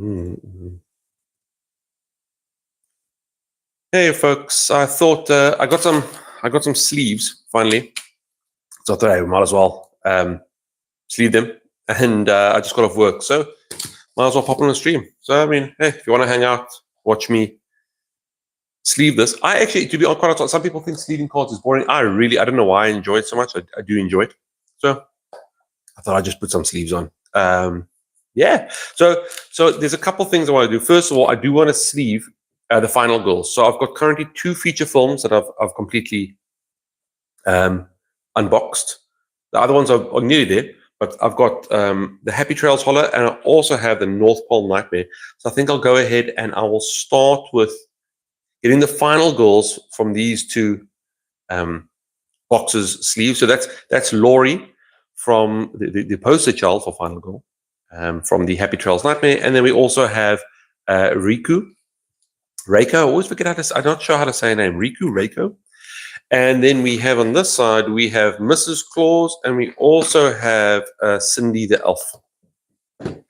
Mm-hmm. Hey folks, I thought I got some sleeves finally, so I thought I might as well sleeve them, and I just got off work, so might as well pop on the stream. So I mean, hey, if you want to hang out, watch me sleeve this. I actually, to be quite honest, some people think sleeving cards is boring. I don't know why I enjoy it so much. I do enjoy it, so I thought I'd just put some sleeves on. Yeah, so there's a couple things I want to do. First of all, I do want to sleeve the final goals. So I've got currently 2 feature films that I've completely unboxed. The other ones are nearly there, but I've got the Happy Trails Holler, and I also have the North Pole Nightmare. So I think I'll go ahead and I will start with getting the final goals from these 2 boxes sleeves. So that's Laurie from the poster child for final goal, from the Happy Trails Nightmare, and then we also have Reiko. I always forget I'm not sure how to say her name. Reiko. And then we have on this side, we have Mrs. Claus, and we also have Cindy the Elf. So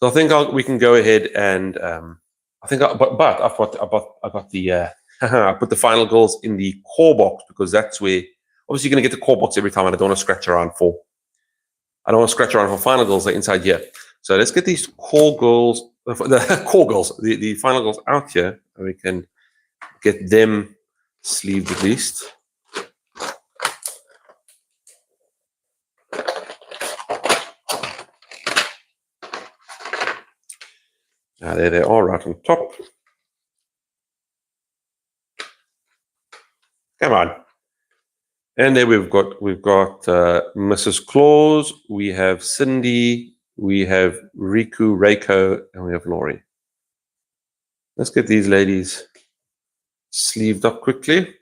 I think we can go ahead and I think, but I got the I put the final goals in the core box, because that's where obviously you're going to get the core box every time, and I don't want to scratch around for final goals. They're inside here. So let's get these core goals, the final goals out here, and we can get them sleeved at least. There they are, right on top. Come on. And then we've got Mrs. Claus, we have Cindy, we have Reiko, and we have Laurie. Let's get these ladies sleeved up quickly.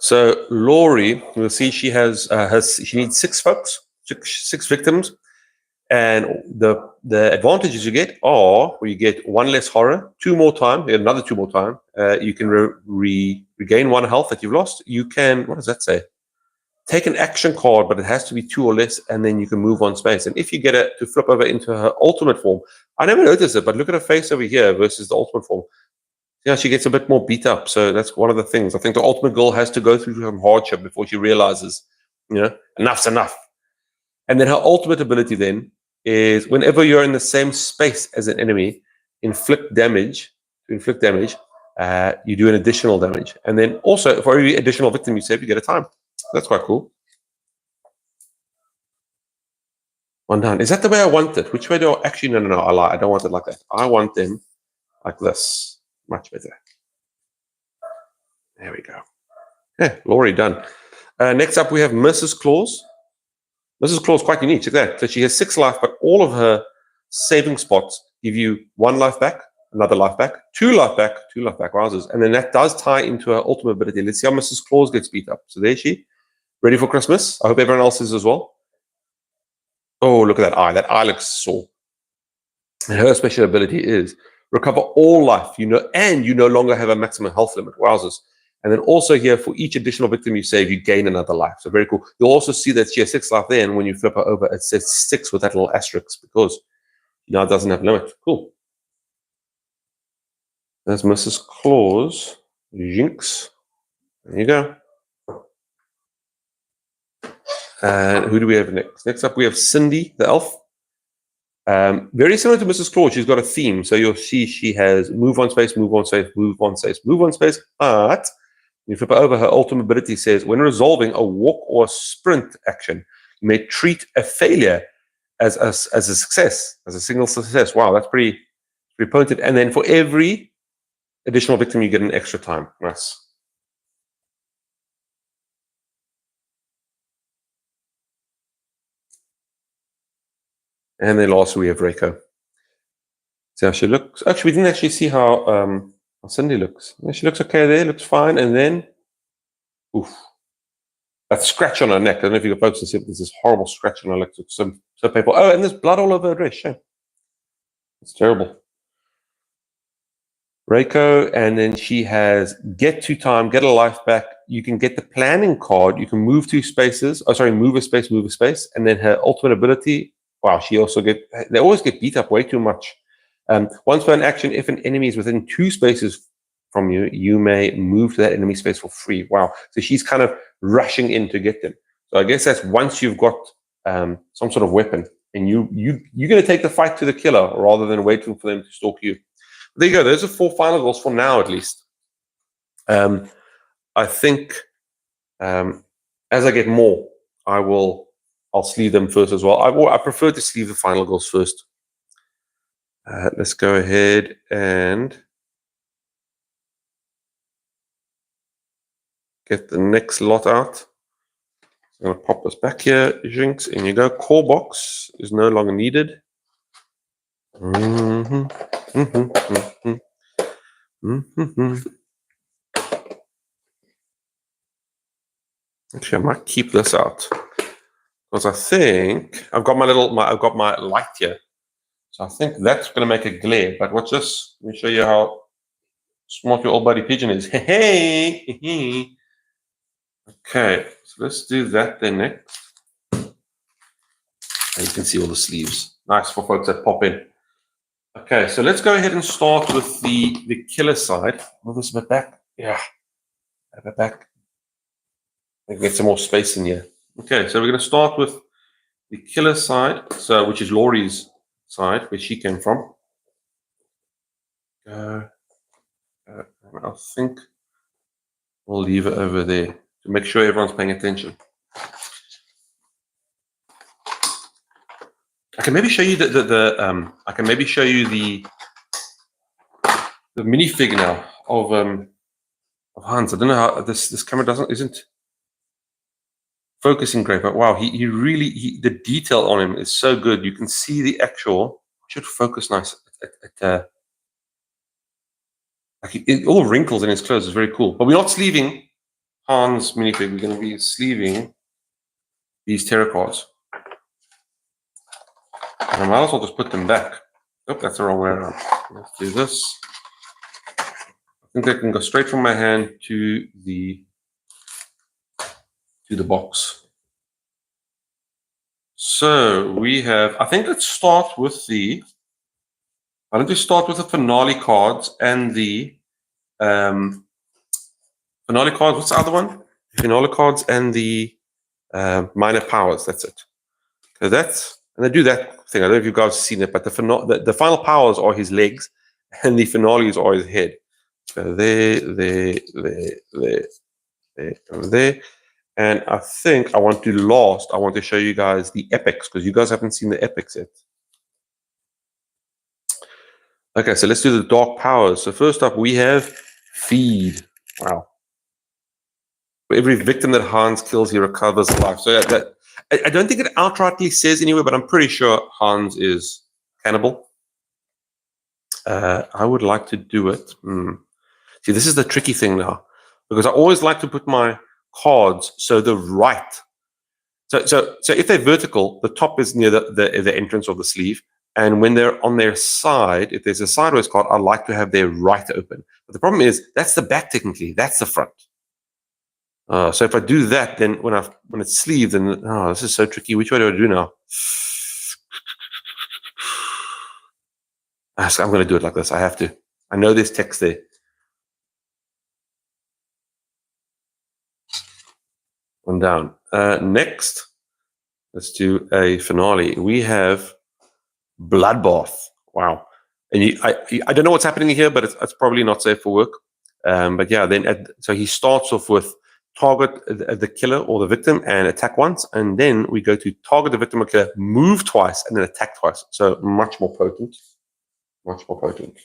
So Laurie, we'll see she has she needs 6 folks, 6 victims, and the advantages you get are you get 1 less horror, 2 more time, another 2 more time. You can regain 1 health that you've lost. You can, what does that say? Take an action card, but it has to be 2 or less, and then you can move 1 space. And if you get it to flip over into her ultimate form, I never noticed it, but look at her face over here versus the ultimate form. Yeah, she gets a bit more beat up. So that's one of the things. I think the ultimate girl has to go through some hardship before she realizes, enough's enough. And then her ultimate ability then is, whenever you're in the same space as an enemy, inflict damage, you do an additional damage. And then also, for every additional victim you save, you get a time. That's quite cool. 1 down. Is that the way I want it? Which way do I actually? No, I lie. I don't want it like that. I want them like this. Much better. There we go. Yeah, Laurie done. Next up, we have Mrs. Claus. Mrs. Claus, quite unique. Check that. So she has 6 life, but all of her saving spots give you 1 life back, another life back, 2 life back, 2 life back. Wowzers. And then that does tie into her ultimate ability. Let's see how Mrs. Claus gets beat up. So there she. Ready for Christmas. I hope everyone else is as well. Oh, look at that eye. That eye looks sore. And her special ability is recover all life, and you no longer have a maximum health limit. Wowzers. And then also here, for each additional victim you save, you gain another life. So very cool. You'll also see that she has 6 life there, and when you flip her over, it says 6 with that little asterisk, because it doesn't have limit. Cool. There's Mrs. Claus. Jinx. There you go. And who do we have next? Next up, we have Cindy, the elf. Very similar to Mrs. Claus, she's got a theme. So you'll see she has move 1 space, move 1 space, move 1 space, move 1 space. But you flip it over, her ultimate ability says, when resolving a walk or a sprint action, you may treat a failure as a success, as a single success. Wow, that's pretty pointed. And then for every additional victim, you get an extra time. Nice. And then lastly, we have Reiko. See how she looks. Actually, we didn't actually see how Cindy looks. Yeah, she looks okay there, looks fine. And then, oof, that scratch on her neck. I don't know if you can focus and see, but there's this horrible scratch on her neck. It's so painful. Oh, and there's blood all over her dress. Shame. It's terrible. Reiko, and then she has get to time, get a life back. You can get the planning card. You can move 2 spaces. Oh, sorry, move a space, and then her ultimate ability. Wow, she also they always get beat up way too much. Once per action, if an enemy is within 2 spaces from you, you may move to that enemy space for free. Wow, so she's kind of rushing in to get them. So I guess that's once you've got some sort of weapon, and you're going to take the fight to the killer rather than waiting for them to stalk you. There you go. Those are 4 final goals for now, at least. I think as I get more, I'll sleeve them first as well. I prefer to sleeve the final goals first. Let's go ahead and get the next lot out. I'm going to pop this back here. Jinx, in you go. Core box is no longer needed. Actually, I might keep this out because I think I've got my light here, so I think that's going to make a glare. But watch this. Let me show you how smart your old buddy Pigeon is. Hey. Okay, so let's do that then next. And you can see all the sleeves. Nice for folks that pop in. Okay, so let's go ahead and start with the killer side. Move this a bit back. Yeah, a bit back. I can get some more space in here. Okay, so we're going to start with the killer side, so which is Laurie's side, where she came from. I think we'll leave it over there to make sure everyone's paying attention. I can maybe show you the minifig now of Hans. I don't know how this camera isn't focusing great, but wow, he really the detail on him is so good. You can see the actual. Should focus nice like all wrinkles in his clothes is very cool. But we're not sleeving Hans minifig. We're going to be sleeving these tarot cards. And I might as well just put them back. Oh, that's the wrong way around. Let's do this. I think they can go straight from my hand to the box. So we have, I think let's start with the finale cards and the finale cards. What's the other one? Finale cards and the minor powers. That's it. So and they do that thing. I don't know if you guys have seen it, but the final powers are his legs, and the finales are his head. So there. And I think I want to show you guys the epics because you guys haven't seen the epics yet. Okay, so let's do the dark powers. So first up, we have Feed. Wow. For every victim that Hans kills, he recovers life. So I don't think it outrightly says anywhere, but I'm pretty sure Hans is cannibal. I would like to do it. See, this is the tricky thing now, because I always like to put my cards so the right. So if they're vertical, the top is near the entrance of the sleeve, and when they're on their side, if there's a sideways card, I like to have their right open. But the problem is that's the back technically, that's the front. So if I do that, then when it's sleeved, then this is so tricky. Which way do I do now? I'm going to do it like this. I have to. I know there's text there. One down. Next, let's do a finale. We have Bloodbath. Wow. And I don't know what's happening here, but it's probably not safe for work. But yeah, so he starts off with target the killer or the victim and attack once, and then we go to target the victim or killer, move twice, and then attack twice. So much more potent. Much more potent.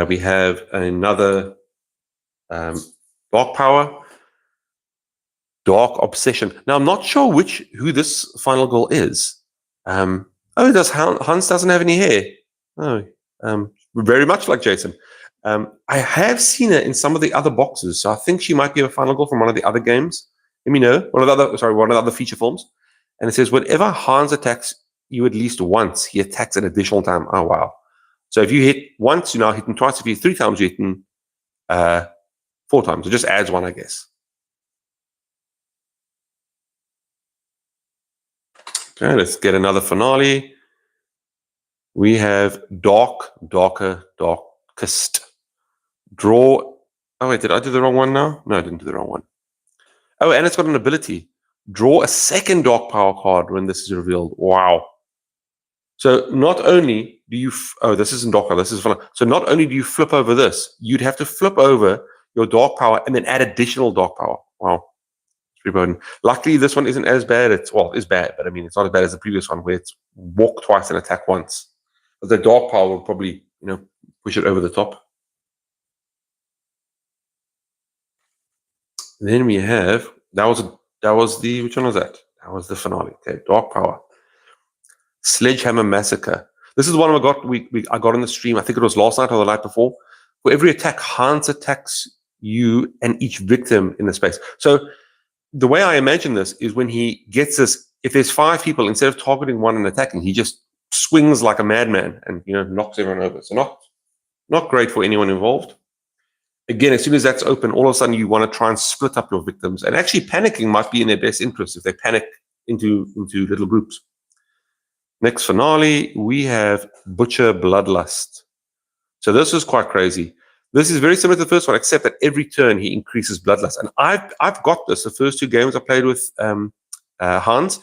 We have another dark power. Dark Obsession. Now, I'm not sure who this final girl is. Hans doesn't have any hair. Oh, very much like Jason. I have seen her in some of the other boxes, so I think she might be a final girl from one of the other games. Let me know. One of the other feature films. And it says, whenever Hans attacks you at least once, he attacks an additional time. Oh, wow. So if you hit once, you now hit him twice. If you hit 3 times, you hit him 4 times. It just adds 1, I guess. Okay, let's get another finale. We have Darkest. Draw. Oh, wait, did I do the wrong one now? No, I didn't do the wrong one. Oh, and it's got an ability. Draw a second Dark Power card when this is revealed. Wow. So not only do you... this isn't Dark Power. This is fun. So not only do you flip over this, you'd have to flip over your Dark Power and then add additional Dark Power. Wow. Luckily, this one isn't as bad. It's bad, but I mean, it's not as bad as the previous one where it's walk twice and attack once. But the Dark Power will probably, push it over the top. And then we have which one was that? That was the finale. Okay, Dark Power. Sledgehammer Massacre. This is the one I got on the stream. I think it was last night or the night before. For every attack, Hans attacks you and each victim in the space. So the way I imagine this is when he gets this, if there's 5 people, instead of targeting one and attacking, he just swings like a madman and knocks everyone over. So not great for anyone involved. Again, as soon as that's open, all of a sudden you want to try and split up your victims. And actually panicking might be in their best interest if they panic into little groups. Next finale, we have Butcher Bloodlust. So this is quite crazy. This is very similar to the first one, except that every turn he increases Bloodlust. And I've got this, the first 2 games I played with Hans,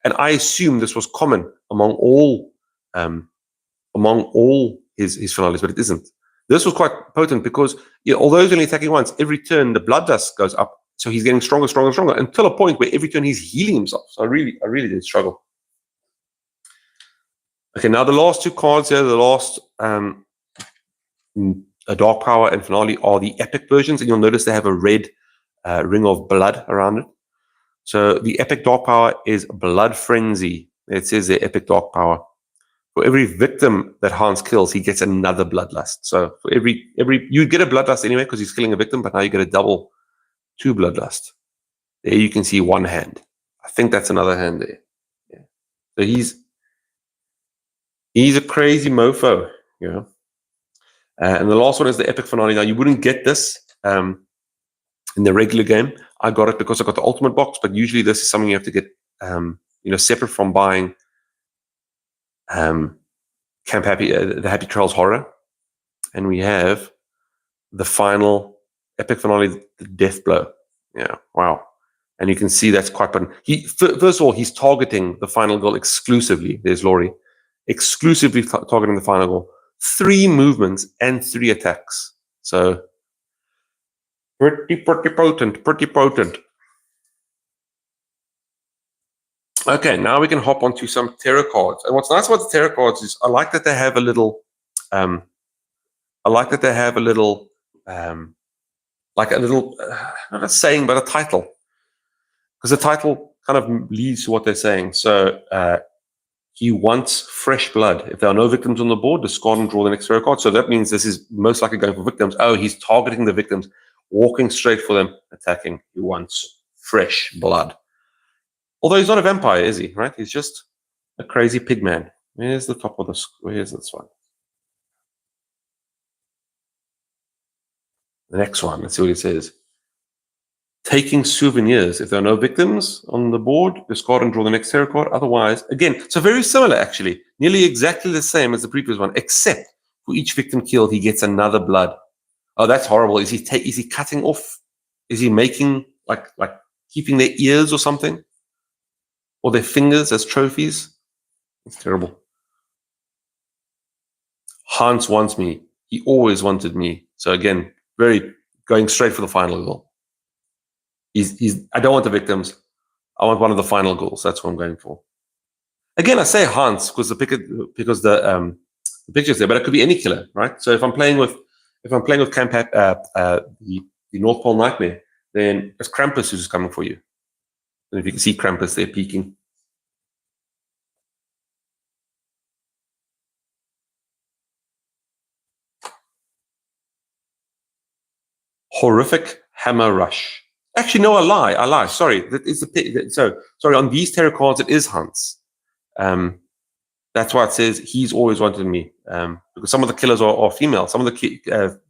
and I assume this was common among all his finales, but it isn't. This was quite potent because although he's only attacking once, every turn the Bloodlust goes up. So he's getting stronger, stronger, stronger, until a point where every turn he's healing himself. So I really did struggle. Okay, now the last 2 cards here, the last Dark Power and Finale are the epic versions, and you'll notice they have a red ring of blood around it. So the epic Dark Power is Blood Frenzy. It says the epic Dark Power. For every victim that Hans kills, he gets another Bloodlust. So for every you get a Bloodlust anyway because he's killing a victim, but now you get a double 2 Bloodlust. There you can see 1 hand. I think that's another hand there. Yeah. So he's a crazy mofo, and the last one is the epic finale. Now you wouldn't get this in the regular game. I got it because I got the ultimate box, but usually this is something you have to get separate from buying Camp Happy, the Happy Trails Horror. And we have the final epic finale, the Death Blow. Yeah, wow. And you can see that's quite fun. First of all, he's targeting the final goal exclusively. There's Laurie. Exclusively targeting the final goal. 3 movements and 3 attacks. So pretty potent. Okay, now we can hop onto some tarot cards. And what's nice about the tarot cards is I like that they have a little not a saying, but a title. Because the title kind of leads to what they're saying. So he wants fresh blood. If there are no victims on the board, discard and draw the next tarot card. So that means this is most likely going for victims. Oh, he's targeting the victims, walking straight for them, attacking. He wants fresh blood. Although he's not a vampire, is he? Right? He's just a crazy pig man. Where's the top of the screen? Where's this one? The next one. Let's see what it says. Taking souvenirs. If there are no victims on the board, discard and draw the next tarot card. Otherwise, again, so very similar actually. Nearly exactly the same as the previous one, except for each victim killed, he gets another blood. Oh, that's horrible. Is he cutting off? Is he making like keeping their ears or something? Or their fingers as trophies? It's terrible. Hans wants me. He always wanted me. So again, very going straight for the final goal. I don't want the victims. I want one of the final goals. That's what I'm going for. Again, I say Hans because the picture's there, but it could be any killer, right? So if I'm playing with Camp the North Pole Nightmare, then it's Krampus who's coming for you. And if you can see Krampus there peeking. Horrific Hammer Rush. Actually, no, I lie. Sorry, that is sorry. On these tarot cards, it is Hans. That's why it says he's always wanted me. Because some of the killers are female. Some of the killers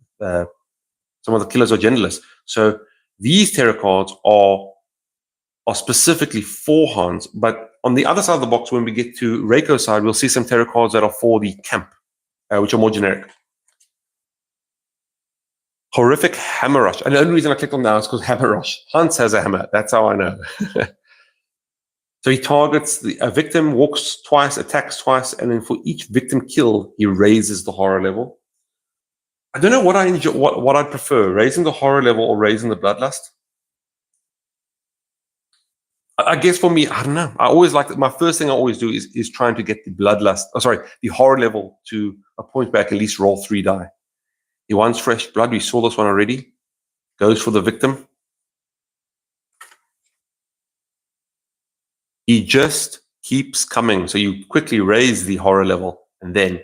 are genderless. So these tarot cards are specifically for Hans. But on the other side of the box, when we get to Reiko's side, we'll see some tarot cards that are for the camp, which are more generic. Horrific Hammer Rush. And the only reason I clicked on that is because Hammer Rush. Hans has a hammer. That's how I know. So he targets a victim, walks twice, attacks twice, and then for each victim killed, he raises the horror level. I don't know what I enjoy, what I prefer, raising the horror level or raising the bloodlust. I guess for me, I don't know. I always like my first thing I always do is trying to get the bloodlust. The horror level to a point where I can at least roll 3 die. He wants fresh blood. We saw this one already. Goes for the victim. He just keeps coming. So you quickly raise the horror level and then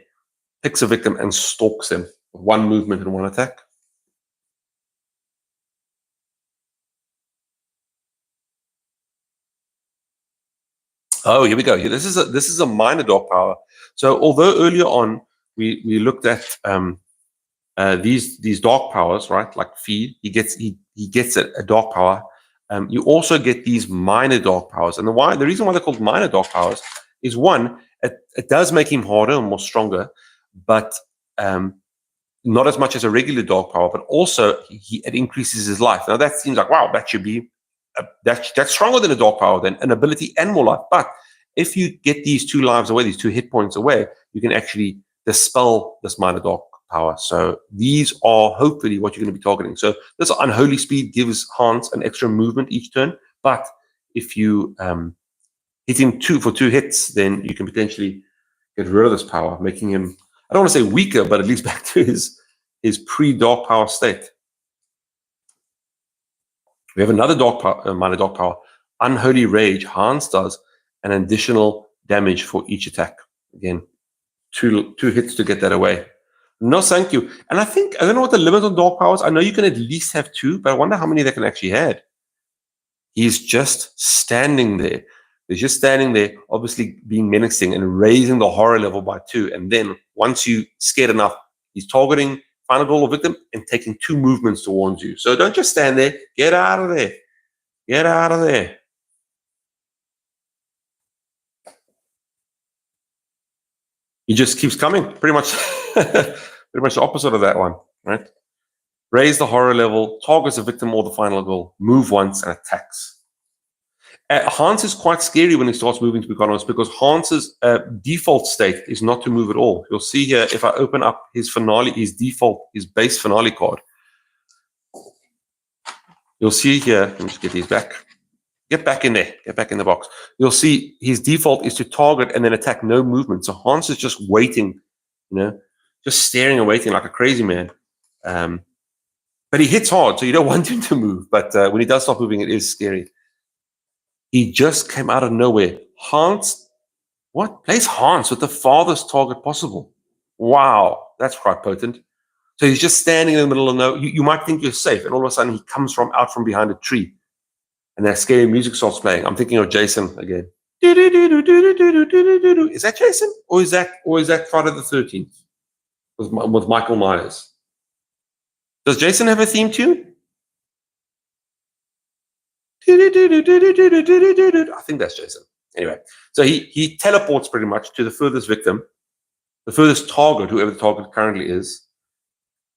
picks a victim and stalks them with 1 movement and 1 attack. Oh, here we go. This is a minor dark power. So although earlier on we looked at these dark powers, right? Like feed, he gets a dark power. You also get these minor dark powers, and the reason why they're called minor dark powers is one, it does make him harder and more stronger, but not as much as a regular dark power. But also it increases his life. Now that seems like wow, that should be that's stronger than a dark power, then an ability and more life. But if you get these 2 lives away, these 2 hit points away, you can actually dispel this minor dark power. So these are hopefully what you're going to be targeting. So this unholy speed gives Hans an extra movement each turn. But if you hit him 2 for 2 hits, then you can potentially get rid of this power, making him, I don't want to say weaker, but at least back to his pre-dark power state. We have another minor dark power, Unholy Rage. Hans does an additional damage for each attack. Again, two hits to get that away. No, thank you. And I don't know what the limit on dark powers. I know you can at least have 2, but I wonder how many they can actually add. He's just standing there. He's just standing there, obviously being menacing and raising the horror level by 2. And then once you scared enough, he's targeting final goal or victim and taking 2 movements towards you. So don't just stand there. Get out of there. Get out of there. He just keeps coming. Pretty much the opposite of that one, right? Raise the horror level, targets a victim or the final goal, move once and attacks. Hans is quite scary when he starts moving, to be quite honest, because Hans's default state is not to move at all. You'll see here, if I open up his base finale card, you'll see here, let me just get these back. Get back in there, get back in the box. You'll see his default is to target and then attack, no movement. So Hans is just waiting, just staring and waiting like a crazy man. But he hits hard, so you don't want him to move. But when he does stop moving, it is scary. He just came out of nowhere. Hans, what? Plays Hans with the farthest target possible. Wow, that's quite potent. So he's just standing in the middle of nowhere. You might think you're safe, and all of a sudden he comes out from behind a tree, and that scary music starts playing. I'm thinking of Jason again. Is that Jason, or is that Friday the 13th with Michael Myers? Does Jason have a theme tune? I think that's Jason. Anyway, so he teleports pretty much to the furthest victim, the furthest target, whoever the target currently is,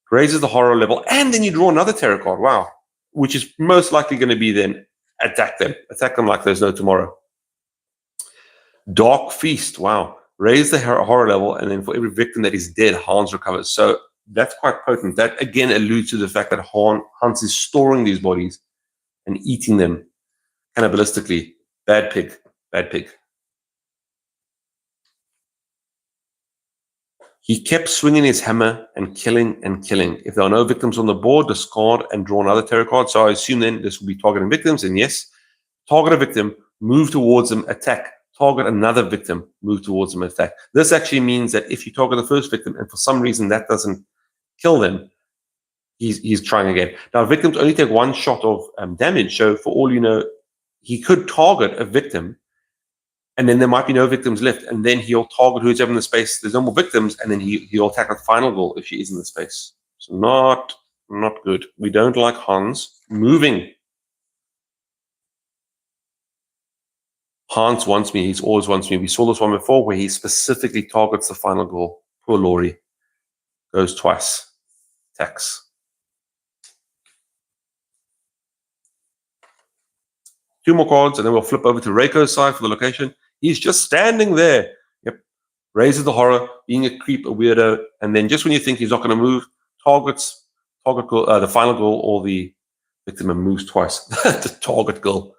raises the horror level, and then you draw another tarot card. Wow. Which is most likely going to be then attack them like there's no tomorrow. Dark Feast. Wow. Raise the horror level, and then for every victim that is dead, Hans recovers. So that's quite potent. That again alludes to the fact that Hans is storing these bodies and eating them cannibalistically. Bad pig. Bad pig. He kept swinging his hammer and killing and killing. If there are no victims on the board, discard and draw another tarot card. So I assume then this will be targeting victims. And yes, target a victim, move towards them, attack, target another victim, move towards them, attack. This actually means that if you target the first victim and for some reason that doesn't kill them, he's trying again. Now, victims only take one shot of damage, so for all you know, he could target a victim, and then there might be no victims left, and then he'll target who's ever in the space. There's no more victims, and then he'll attack the final goal if she is in the space. So not good. We don't like Hans moving. Hans wants me. He's always wants me. We saw this one before where he specifically targets the final goal. Poor Laurie. Goes twice. Attacks. Two more cards, and then we'll flip over to Reiko's side for the location. He's just standing there. Yep. Raises the horror, being a creep, a weirdo, and then just when you think he's not going to move, target goal, the final goal or the victim, and moves twice. The target goal.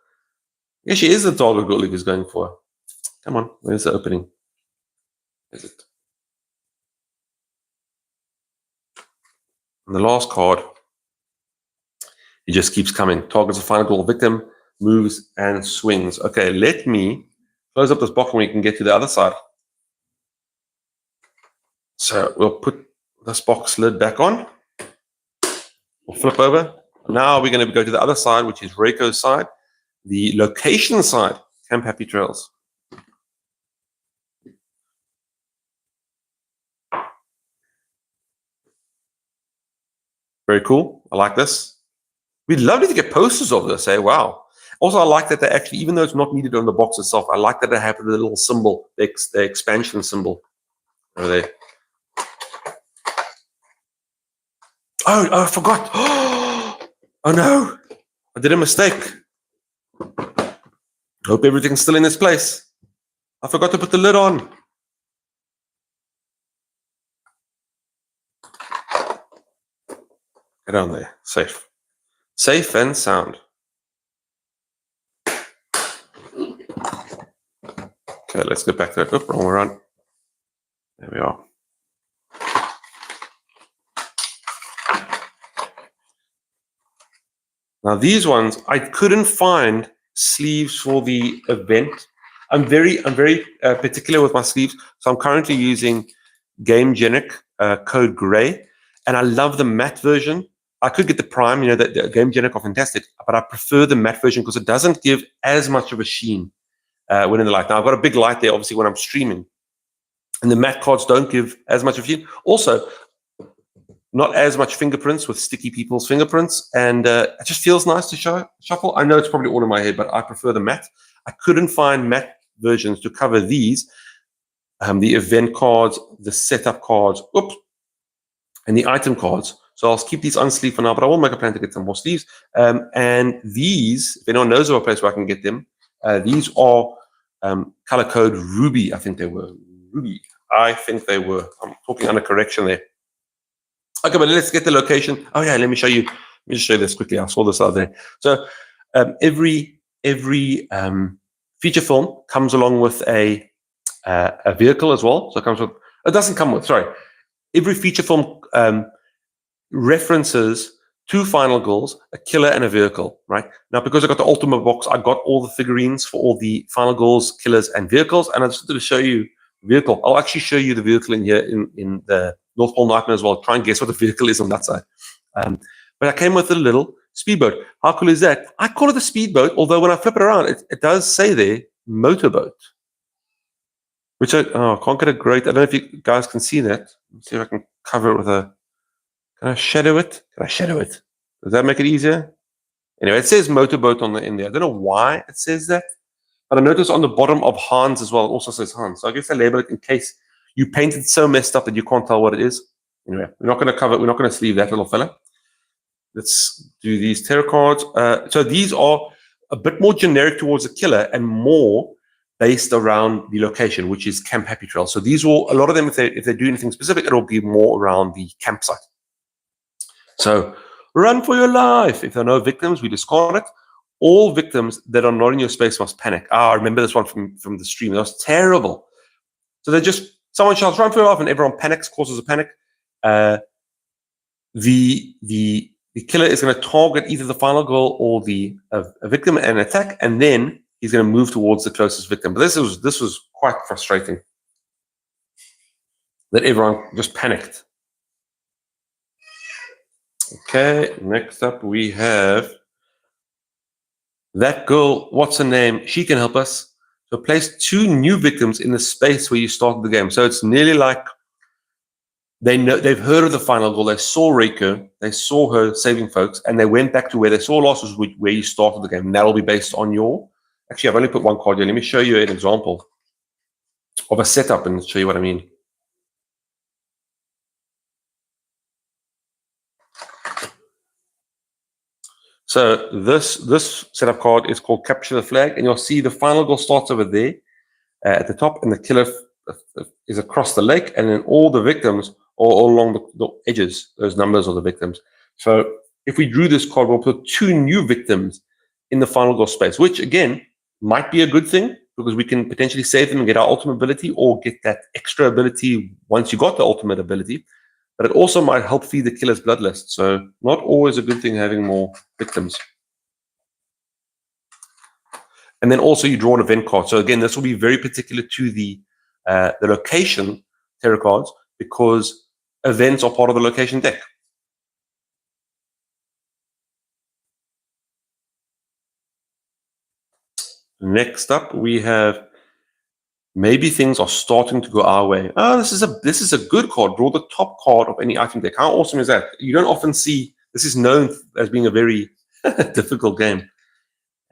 Yeah, she is the target goal if he's going for her. Come on, where's the opening? Is it? And the last card, he just keeps coming. Targets the final goal, victim, moves and swings. Okay, let me close up this box when we can get to the other side. So we'll put this box lid back on. We'll flip over. Now we're going to go to the other side, which is Reiko's side. The location side, Camp Happy Trails. Very cool. I like this. We'd love to get posters of this, eh? Wow. Also, I like that they actually, even though it's not needed on the box itself, I like that they have the little symbol, the expansion symbol over there. Oh, I forgot. Oh no, I did a mistake. Hope everything's still in its place. I forgot to put the lid on. Get on there. Safe. Safe and sound. Okay, let's get back to it. Oop, wrong way around. There we are. Now these ones, I couldn't find sleeves for the event. I'm very particular with my sleeves, so I'm currently using Gamegenic code Gray, and I love the matte version. I could get the Prime, you know, the Gamegenic are fantastic, but I prefer the matte version because it doesn't give as much of a sheen when in the light. Now I've got a big light there, obviously, when I'm streaming, and the matte cards don't give as much of a sheen. Also, not as much fingerprints with sticky people's fingerprints, and it just feels nice to shuffle. I know it's probably all in my head, but I prefer the matte. I couldn't find matte versions to cover these, the event cards, the setup cards, oops, and the item cards. So I'll keep these unsleeved for now, but I will make a plan to get some more sleeves. And these, if anyone knows of a place where I can get them, these are color code Ruby. I think they were Ruby. I think they were. I'm talking under correction there. Okay, but let's get the location. Oh yeah, let me show you. Let me just show you this quickly. I saw this out there. So every feature film comes along with a vehicle as well. So it comes with. It doesn't come with. Sorry, every feature film references two final goals, a killer and a vehicle. Right now, because I got the Ultimate box, I got all the figurines for all the final goals, killers, and vehicles. And I just wanted to show you vehicle. I'll actually show you the vehicle in here in the North Pole Nightmare as well. Try and guess what the vehicle is on that side. But I came with a little speedboat. How cool is that? I call it a speedboat, although when I flip it around, it does say there motorboat. Which I can't get a great. I don't know if you guys can see that. Let's see if I can cover it with a. Can I shadow it? Can I shadow it? Does that make it easier? Anyway, it says motorboat on the in there. I don't know why it says that, but I noticed on the bottom of Hans as well, it also says Hans. So I guess I label it in case you painted so messed up that you can't tell what it is. Anyway, we're not going to cover it. We're not going to sleeve that little fella. Let's do these tarot cards. So these are a bit more generic towards the killer and more based around the location, which is Camp Happy Trail. So these will, a lot of them, if they do anything specific, it'll be more around the campsite. So run for your life. If there are no victims, we discard it. All victims that are not in your space must panic. I remember this one from the stream. That was terrible. So they just, someone shouts, run for your life, and everyone panics, causes a panic. The the killer is going to target either the final goal or the a victim and attack, and then he's going to move towards the closest victim. But this was quite frustrating. That everyone just panicked. Okay, next up we have that girl. What's her name? She can help us. So place 2 new victims in the space where you started the game. So it's nearly like they've heard of the final goal. They saw Reiko, they saw her saving folks, and they went back to where they saw last, was where you started the game. And that'll be based on your. Actually, I've only put 1 card here. Let me show you an example of a setup and show you what I mean. So this setup card is called Capture the Flag, and you'll see the final goal starts over there at the top, and the killer is across the lake, and then all the victims are all along the edges. Those numbers are the victims. So if we drew this card, we'll put 2 new victims in the final goal space, which again might be a good thing because we can potentially save them and get our ultimate ability, or get that extra ability once you got the ultimate ability. But it also might help feed the killer's bloodlust. So not always a good thing having more victims. And then also you draw an event card. So again, this will be very particular to the location tarot cards, because events are part of the location deck. Next up, we have maybe things are starting to go our way. Oh, this is a good card. Draw the top card of any item deck. How awesome is that? You don't often see. This is known as being a very difficult game,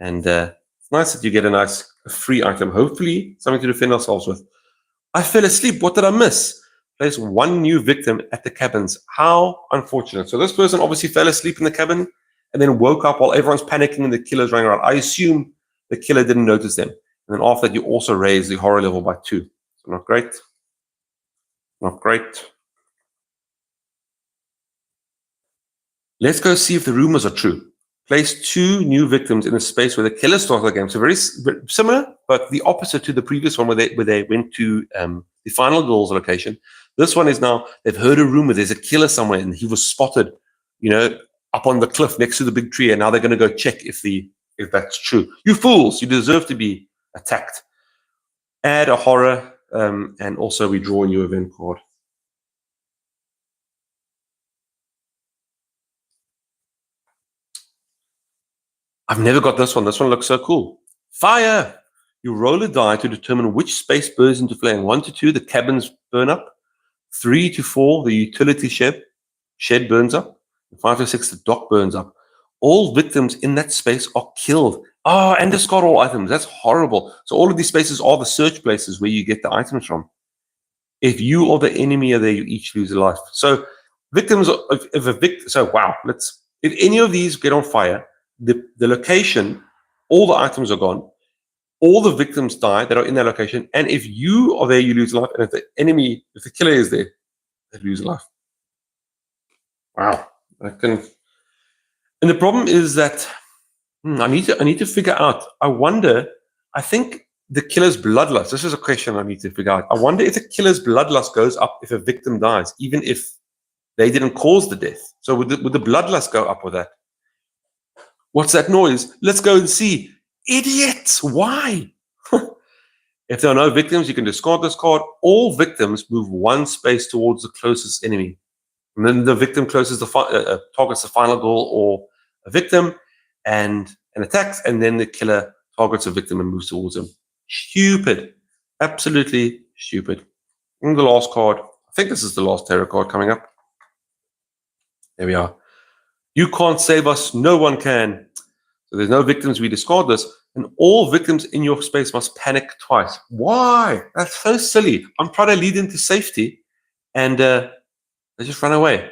and it's nice that you get a nice free item. Hopefully, something to defend ourselves with. I fell asleep. What did I miss? Place 1 new victim at the cabins. How unfortunate. So this person obviously fell asleep in the cabin and then woke up while everyone's panicking and the killer's running around. I assume the killer didn't notice them. And then after that, you also raise the horror level by 2. So not great. Not great. Let's go see if the rumors are true. Place 2 new victims in a space where the killer started the game. So very similar, but the opposite to the previous one where they went to the final goals location. This one is now, they've heard a rumor there's a killer somewhere and he was spotted, up on the cliff next to the big tree, and now they're going to go check if that's true. You fools, you deserve to be attacked. Add a horror, and also we draw a new event card. I've never got this one. This one looks so cool. Fire! You roll a die to determine which space burns into flame. 1 to 2, the cabins burn up. 3 to 4, the utility shed burns up. 5 to 6, the dock burns up. All victims in that space are killed. And discard all items. That's horrible. So all of these spaces are the search places where you get the items from. If you or the enemy are there, you each lose a life. So victims, if any of these get on fire, the location, all the items are gone. All the victims die that are in that location. And if you are there, you lose a life. And if the killer is there, they lose a life. Wow. And the problem is that I need to figure out. I think the killer's bloodlust. This is a question I need to figure out. I wonder if the killer's bloodlust goes up if a victim dies, even if they didn't cause the death. So would the bloodlust go up with that? What's that noise? Let's go and see. Idiots! Why? If there are no victims, you can discard this card. All victims move 1 space towards the closest enemy. And then the victim targets the final goal or a victim and attacks, and then the killer targets a victim and moves towards him. Stupid. Absolutely stupid. And the last card. I think this is the last tarot card coming up. There we are. You can't save us. No one can. So there's no victims. We discard this. And all victims in your space must panic twice. Why? That's so silly. I'm trying to lead them to safety, and they just run away.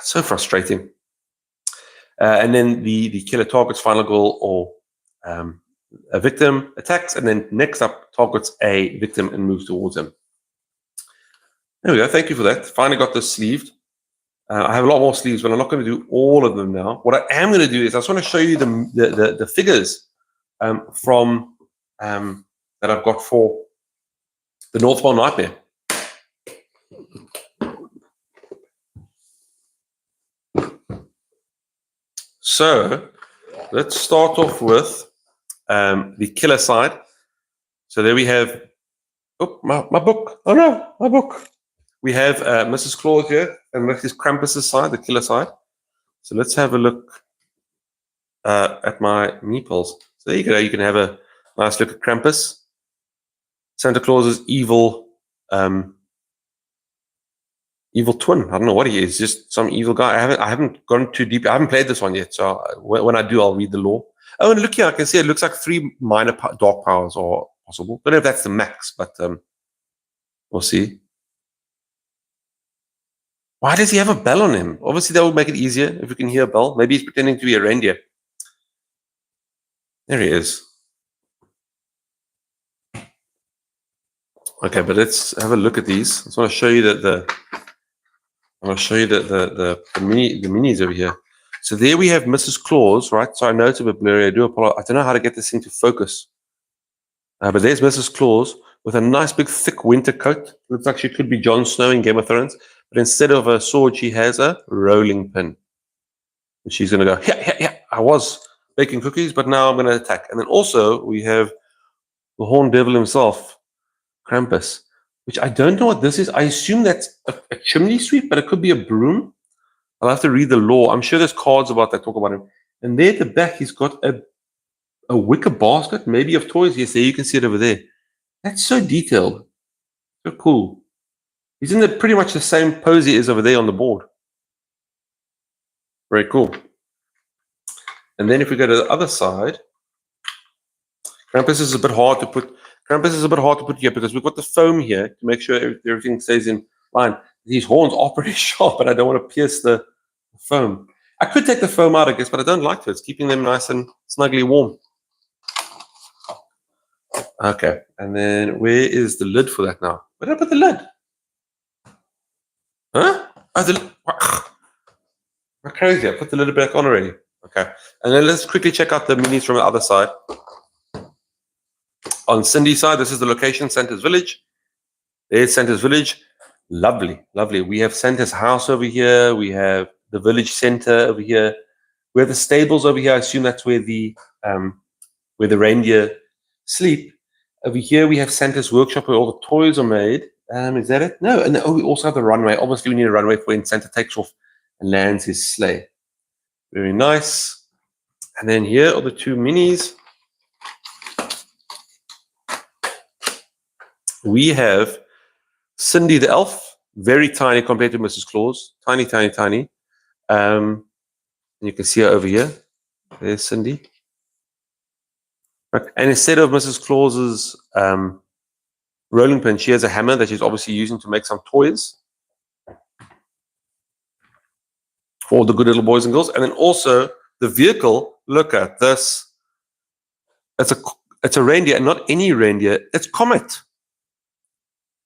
So frustrating. And then the killer targets final goal or a victim, attacks, and then next up targets a victim and moves towards him. There we go. Thank you for that. Finally got this sleeved. I have a lot more sleeves, but I'm not going to do all of them now. What I am going to do is I just want to show you the figures from that I've got for the North Pole Nightmare. So let's start off with the killer side. So there we have, oh, my book. Oh no, my book. We have Mrs. Claus here, and this is Krampus's side, the killer side. So let's have a look at my meeples. So there you go. You can have a nice look at Krampus. Santa Claus's evil twin. I don't know what he is. Just some evil guy. I haven't gone too deep. I haven't played this one yet. So when I do, I'll read the lore. Oh, and look here. I can see it looks like 3 minor dark powers are possible. Don't know if that's the max, but we'll see. Why does he have a bell on him? Obviously, that would make it easier if we can hear a bell. Maybe he's pretending to be a reindeer. There he is. Okay, but let's have a look at these. I just want to show you that the minis over here. So there we have Mrs. Claus, right? So I know it's a bit blurry. I do apologize. I don't know how to get this thing to focus. But there's Mrs. Claus with a nice big thick winter coat. Looks like she could be Jon Snow in Game of Thrones. But instead of a sword, she has a rolling pin. And she's going to go, yeah. I was baking cookies, but now I'm going to attack. And then also we have the horned devil himself, Krampus, which I don't know what this is. I assume that's a chimney sweep, but it could be a broom. I'll have to read the lore. I'm sure there's cards about that talk about him. And there at the back, he's got a wicker basket, maybe of toys. Yes, there you can see it over there. That's so detailed. So cool. He's in pretty much the same pose he is over there on the board. Very cool. And then if we go to the other side, Krampus is a bit hard to put. Here because we've got the foam here to make sure everything stays in line. These horns are pretty sharp, but I don't want to pierce the foam. I could take the foam out, I guess, but I don't like to. It's keeping them nice and snugly warm. Okay, and then where is the lid for that now? Where did I put the lid? Huh? Oh, I'm crazy. I put the lid back on already. Okay, and then let's quickly check out the minis from the other side. On Cindy's side, this is the location, Santa's Village. There's Santa's Village. Lovely, lovely. We have Santa's house over here. We have the village center over here. We have the stables over here. I assume that's where the reindeer sleep. Over here, we have Santa's workshop where all the toys are made. Is that it? No. And we also have the runway. Obviously, we need a runway for when Santa takes off and lands his sleigh. Very nice. And then here are the 2 minis. We have Cindy the elf, very tiny compared to Mrs. Claus. Tiny, tiny, tiny. And you can see her over here. There's Cindy. And instead of Mrs. Claus's rolling pin, she has a hammer that she's obviously using to make some toys for all the good little boys and girls. And then also the vehicle, look at this. It's a reindeer, and not any reindeer. It's Comet.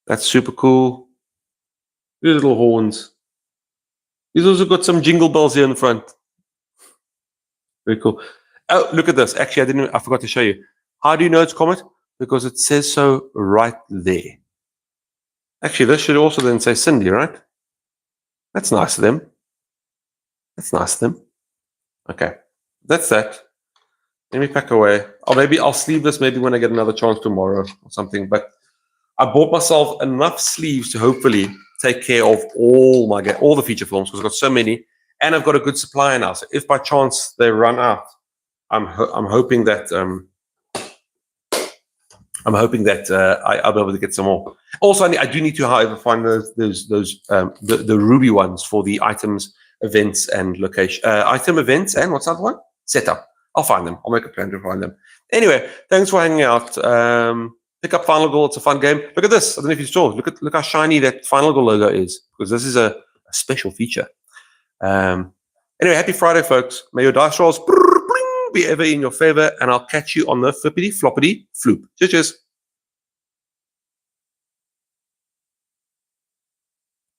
That's super cool. These little horns. He's also got some jingle bells here in the front. Very cool. Oh, look at this. Actually, I forgot to show you. How do you know it's Comet? Because it says so right there. Actually, this should also then say Cindy, right? That's nice of them. Okay. That's that. Let me pack away. Or maybe I'll sleeve this maybe when I get another chance tomorrow or something. But I bought myself enough sleeves to hopefully take care of all the feature films because I've got so many, and I've got a good supply now. So if by chance they run out, I'm hoping that I'll be able to get some more. Also, I do need to, however, find the ruby ones for the items, events, and location. Item events and what's that one? Setup. I'll find them. I'll make a plan to find them. Anyway, thanks for hanging out. Pick up Final Goal. It's a fun game. Look at this. I don't know if you saw. Look how shiny that Final Goal logo is, because this is a special feature. Anyway, happy Friday, folks. May your dice rolls be ever in your favor, and I'll catch you on the flippity floppity floop. Cheers.